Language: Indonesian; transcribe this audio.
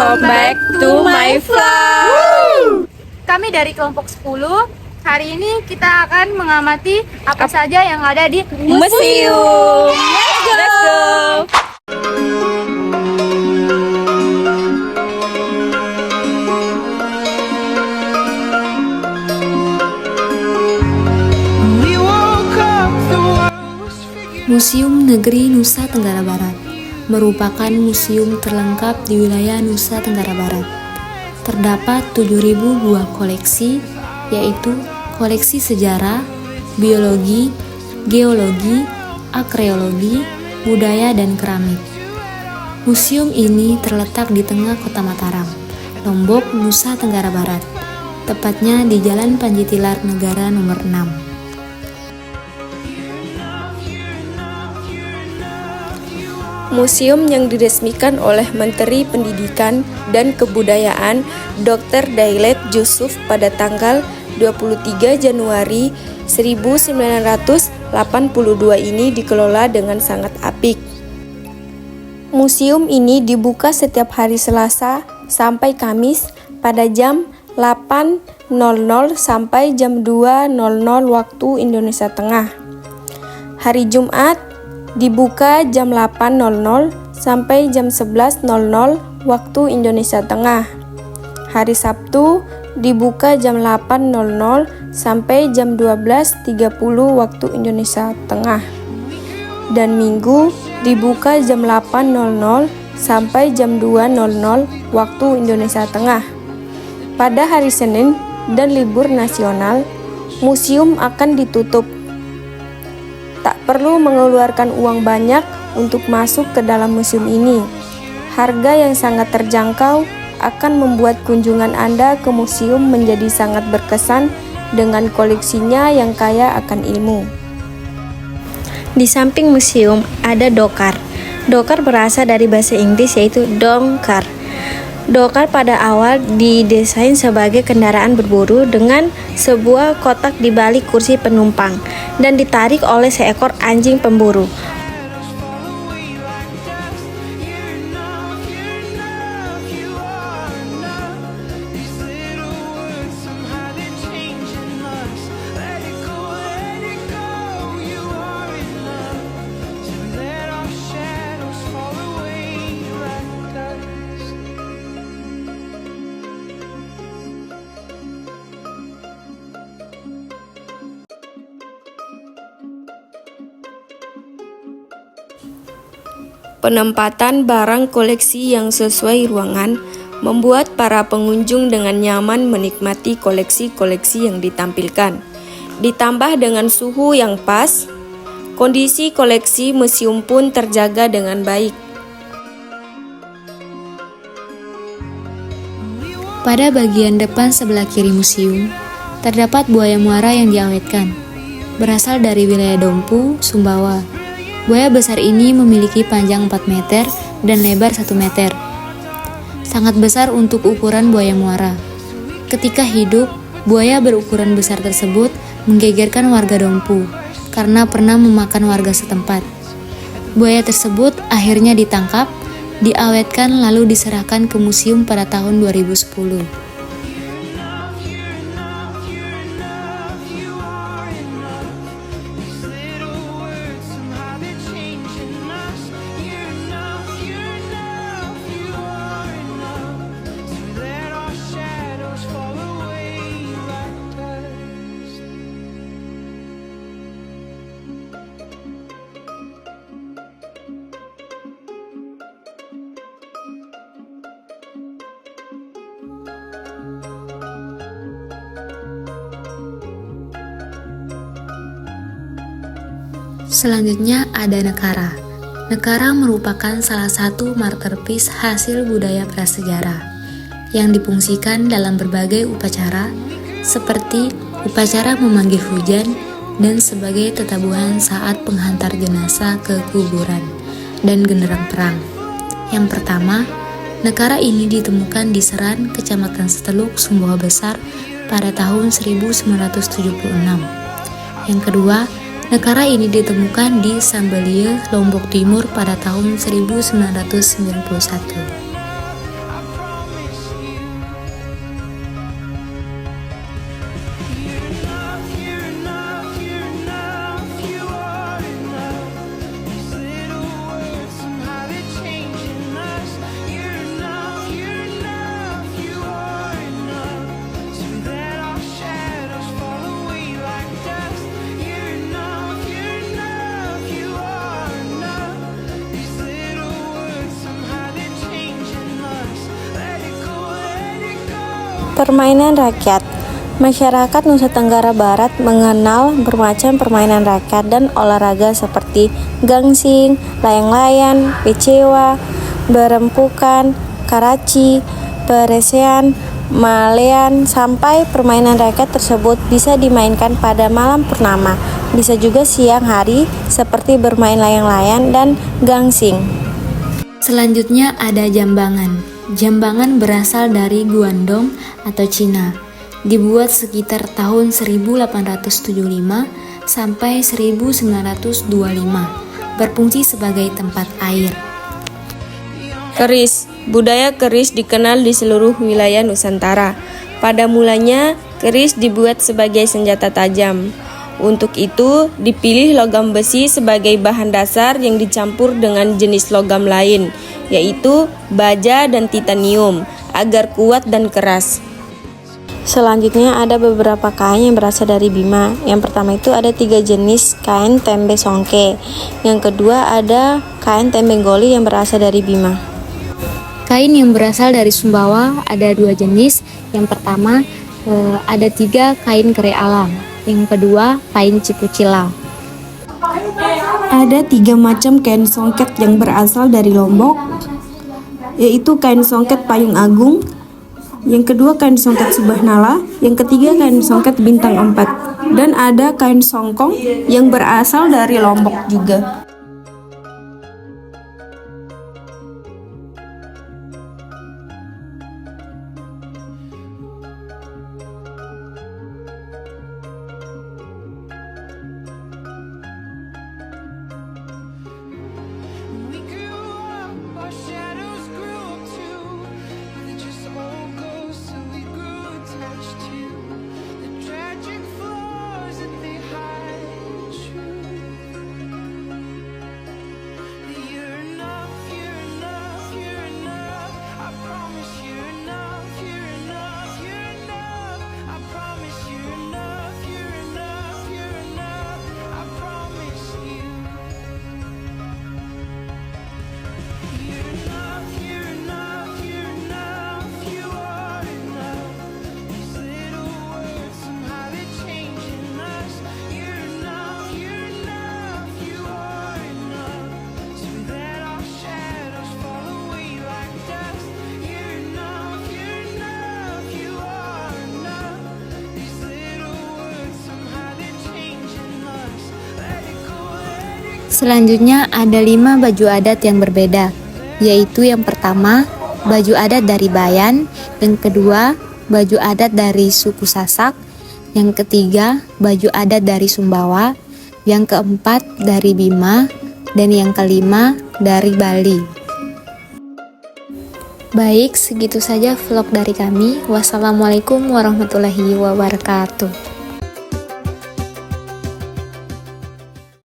Welcome back to my vlog. Kami dari kelompok 10. Hari ini kita akan mengamati apa saja yang ada di Museum. Let's go. Museum Negeri Nusa Tenggara Barat merupakan museum terlengkap di wilayah Nusa Tenggara Barat. Terdapat 7.000 buah koleksi, yaitu koleksi sejarah, biologi, geologi, arkeologi, budaya, dan keramik. Museum ini terletak di tengah kota Mataram, Lombok, Nusa Tenggara Barat, tepatnya di Jalan Panji Tilar Negara nomor 6. Museum yang diresmikan oleh Menteri Pendidikan dan Kebudayaan Dr. Dailet Jusuf pada tanggal 23 Januari 1982 ini dikelola dengan sangat apik. Museum ini dibuka setiap hari Selasa sampai Kamis pada jam 8.00 sampai jam 2.00 waktu Indonesia Tengah. Hari Jumat dibuka jam 8.00 sampai jam 11.00 waktu Indonesia Tengah. Hari Sabtu dibuka jam 8.00 sampai jam 12.30 waktu Indonesia Tengah. Dan Minggu dibuka jam 8.00 sampai jam 2.00 waktu Indonesia Tengah. Pada hari Senin dan libur nasional, museum akan ditutup. Tak perlu mengeluarkan uang banyak untuk masuk ke dalam museum ini. Harga yang sangat terjangkau akan membuat kunjungan Anda ke museum menjadi sangat berkesan dengan koleksinya yang kaya akan ilmu. Di samping museum ada dokar. Dokar berasal dari bahasa Inggris yaitu dongkar. Dokar pada awal didesain sebagai kendaraan berburu dengan sebuah kotak di balik kursi penumpang dan ditarik oleh seekor anjing pemburu. Penempatan barang koleksi yang sesuai ruangan membuat para pengunjung dengan nyaman menikmati koleksi-koleksi yang ditampilkan. Ditambah dengan suhu yang pas, kondisi koleksi museum pun terjaga dengan baik. Pada bagian depan sebelah kiri museum, terdapat buaya muara yang diawetkan. Berasal dari wilayah Dompu, Sumbawa. Buaya besar ini memiliki panjang 4 meter dan lebar 1 meter. Sangat besar untuk ukuran buaya muara. Ketika hidup, buaya berukuran besar tersebut menggegerkan warga Dompu karena pernah memakan warga setempat. Buaya tersebut akhirnya ditangkap, diawetkan lalu diserahkan ke museum pada tahun 2010. Selanjutnya ada Nekara. Nekara merupakan salah satu masterpiece hasil budaya prasejarah yang difungsikan dalam berbagai upacara seperti upacara memanggil hujan dan sebagai tetabuhan saat penghantar jenazah ke kuburan dan genderang perang. Yang pertama, Nekara ini ditemukan di Seran, Kecamatan Seteluk, Sumbawa Besar pada tahun 1976. Yang kedua, Nekara ini ditemukan di Sambelie, Lombok Timur pada tahun 1991. Permainan rakyat. Masyarakat Nusa Tenggara Barat mengenal bermacam permainan rakyat dan olahraga seperti gangsing, layang-layang, pecewa, berempukan, karaci, peresean, malean, sampai permainan rakyat tersebut bisa dimainkan pada malam purnama, bisa juga siang hari seperti bermain layang-layang dan gangsing. Selanjutnya ada jambangan. Jambangan berasal dari Guandong atau Cina. Dibuat sekitar tahun 1875 sampai 1925. Berfungsi sebagai tempat air. Keris. Budaya keris dikenal di seluruh wilayah Nusantara. Pada mulanya, keris dibuat sebagai senjata tajam. Untuk itu, dipilih logam besi sebagai bahan dasar yang dicampur dengan jenis logam lain, yaitu baja dan titanium, agar kuat dan keras. Selanjutnya ada beberapa kain yang berasal dari Bima. Yang pertama itu ada 3 jenis kain tembe songke. Yang kedua ada kain tembe goli yang berasal dari Bima. Kain yang berasal dari Sumbawa ada 2 jenis. Yang pertama ada 3 kain kere alam. Yang kedua kain cipucila. Ada 3 macam kain songket yang berasal dari Lombok, yaitu kain songket Payung Agung, yang kedua kain songket Subhanala, yang ketiga kain songket Bintang 4, dan ada kain songkong yang berasal dari Lombok juga. Selanjutnya ada 5 baju adat yang berbeda, yaitu yang pertama baju adat dari Bayan, yang kedua baju adat dari suku Sasak, yang ketiga baju adat dari Sumbawa, yang keempat dari Bima, dan yang kelima dari Bali. Baik, segitu saja vlog dari kami. Wassalamualaikum warahmatullahi wabarakatuh.